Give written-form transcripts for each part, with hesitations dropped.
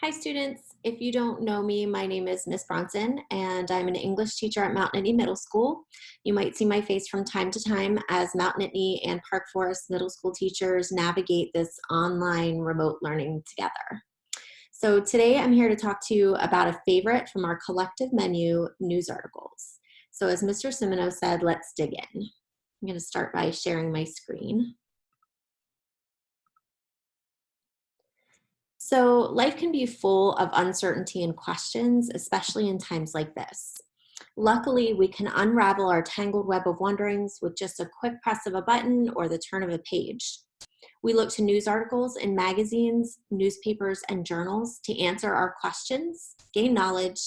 Hi students, if you don't know me, my name is Miss Bronson and I'm an English teacher at Mount Nittany Middle School. You might see my face from time to time as Mount Nittany and Park Forest Middle School teachers navigate this online remote learning together. So today I'm here to talk to you about a favorite from our collective menu, news articles. So as Mr. Simino said, let's dig in. I'm going to start by sharing my screen. So life can be full of uncertainty and questions, especially in times like this. Luckily, we can unravel our tangled web of wonderings with just a quick press of a button or the turn of a page. We look to news articles in magazines, newspapers, and journals to answer our questions, gain knowledge,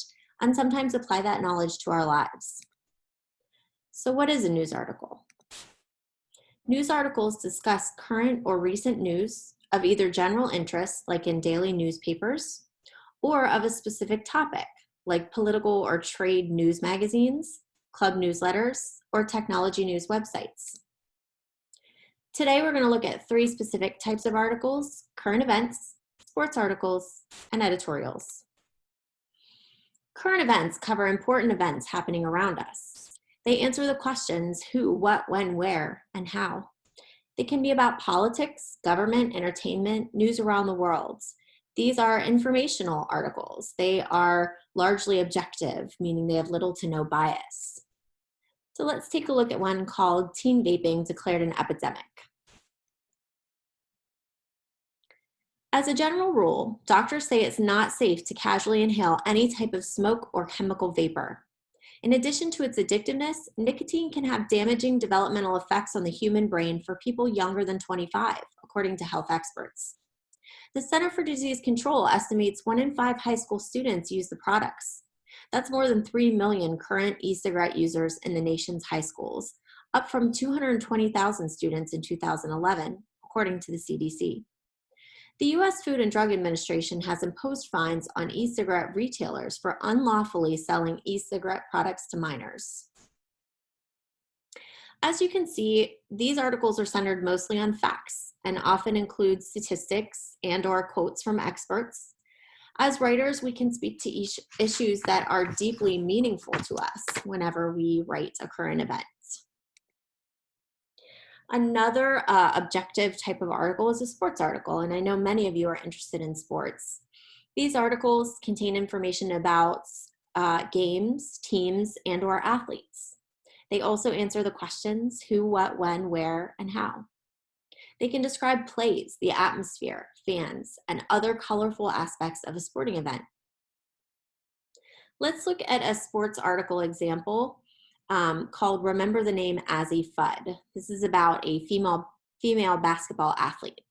and sometimes apply that knowledge to our lives. So what is a news article? News articles discuss current or recent news of either general interest, like in daily newspapers, or of a specific topic, like political or trade news magazines, club newsletters, or technology news websites. Today, we're going to look at three specific types of articles: current events, sports articles, and editorials. Current events cover important events happening around us. They answer the questions who, what, when, where, and how. They can be about politics, government, entertainment, news around the world. These are informational articles. They are largely objective, meaning they have little to no bias. So let's take a look at one called Teen Vaping Declared an Epidemic. As a general rule, doctors say it's not safe to casually inhale any type of smoke or chemical vapor. In addition to its addictiveness, nicotine can have damaging developmental effects on the human brain for people younger than 25, according to health experts. The Center for Disease Control estimates 1 in 5 high school students use the products. That's more than 3 million current e-cigarette users in the nation's high schools, up from 220,000 students in 2011, according to the CDC. The U.S. Food and Drug Administration has imposed fines on e-cigarette retailers for unlawfully selling e-cigarette products to minors. As you can see, these articles are centered mostly on facts and often include statistics and/or quotes from experts. As writers, we can speak to issues that are deeply meaningful to us whenever we write a current event. Another objective type of article is a sports article, and I know many of you are interested in sports. These articles contain information about games, teams, and/or athletes. They also answer the questions who, what, when, where, and how. They can describe plays, the atmosphere, fans, and other colorful aspects of a sporting event. Let's look at a sports article example called Remember the Name Azzi Fudd. This is about a female basketball athlete.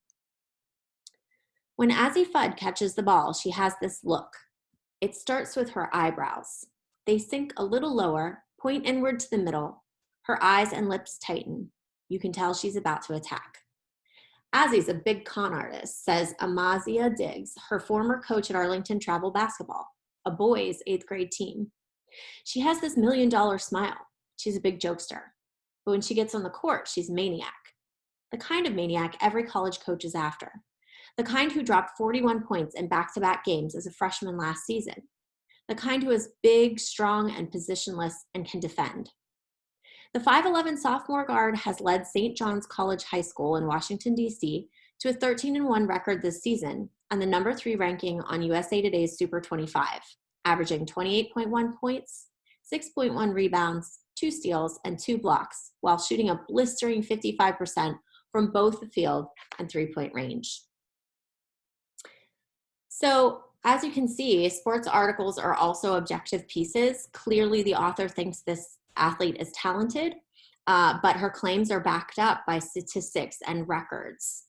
When Azzi Fudd catches the ball, she has this look. It starts with her eyebrows. They sink a little lower, point inward to the middle. Her eyes and lips tighten. You can tell she's about to attack. Azzi's a big con artist, says Amazia Diggs, her former coach at Arlington Travel Basketball, a boys' 8th grade team. She has this $1 million smile. She's a big jokester. But when she gets on the court, she's a maniac. The kind of maniac every college coach is after. The kind who dropped 41 points in back-to-back games as a freshman last season. The kind who is big, strong, and positionless and can defend. The 5'11" sophomore guard has led St. John's College High School in Washington, D.C. to a 13-1 record this season and the number 3 ranking on USA Today's Super 25, averaging 28.1 points, 6.1 rebounds, 2 steals, and 2 blocks, while shooting a blistering 55% from both the field and 3-point range. So, as you can see, sports articles are also objective pieces. Clearly, the author thinks this athlete is talented, but her claims are backed up by statistics and records.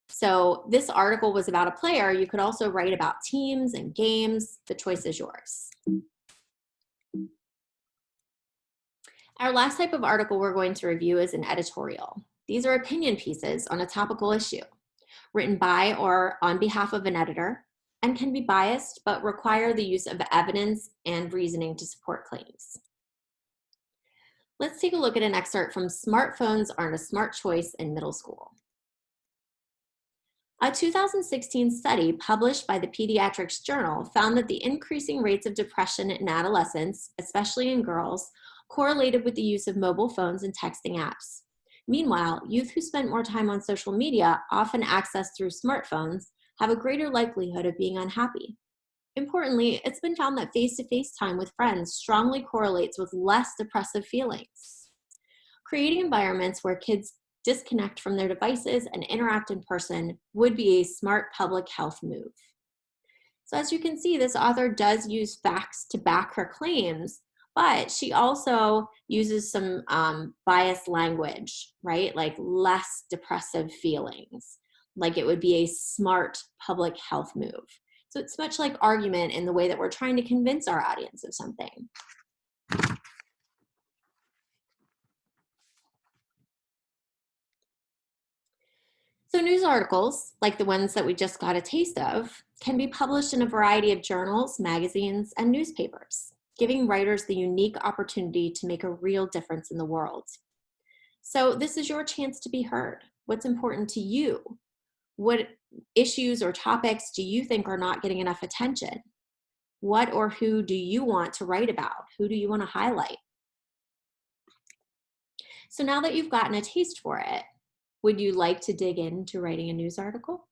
So this article was about a player. You could also write about teams and games. The choice is yours. Our last type of article we're going to review is an editorial. These are opinion pieces on a topical issue, written by or on behalf of an editor, and can be biased, but require the use of evidence and reasoning to support claims. Let's take a look at an excerpt from Smartphones Aren't a Smart Choice in Middle School. A 2016 study published by the Pediatrics Journal found that the increasing rates of depression in adolescents, especially in girls, correlated with the use of mobile phones and texting apps. Meanwhile, youth who spent more time on social media, often accessed through smartphones, have a greater likelihood of being unhappy. Importantly, it's been found that face-to-face time with friends strongly correlates with less depressive feelings. Creating environments where kids disconnect from their devices and interact in person would be a smart public health move. So as you can see, this author does use facts to back her claims, but she also uses some biased language, right? Like less depressive feelings, like it would be a smart public health move. So it's much like argument in the way that we're trying to convince our audience of something. So news articles, like the ones that we just got a taste of, can be published in a variety of journals, magazines, and newspapers, giving writers the unique opportunity to make a real difference in the world. So this is your chance to be heard. What's important to you? What issues or topics do you think are not getting enough attention? What or who do you want to write about? Who do you want to highlight? So now that you've gotten a taste for it, would you like to dig into writing a news article?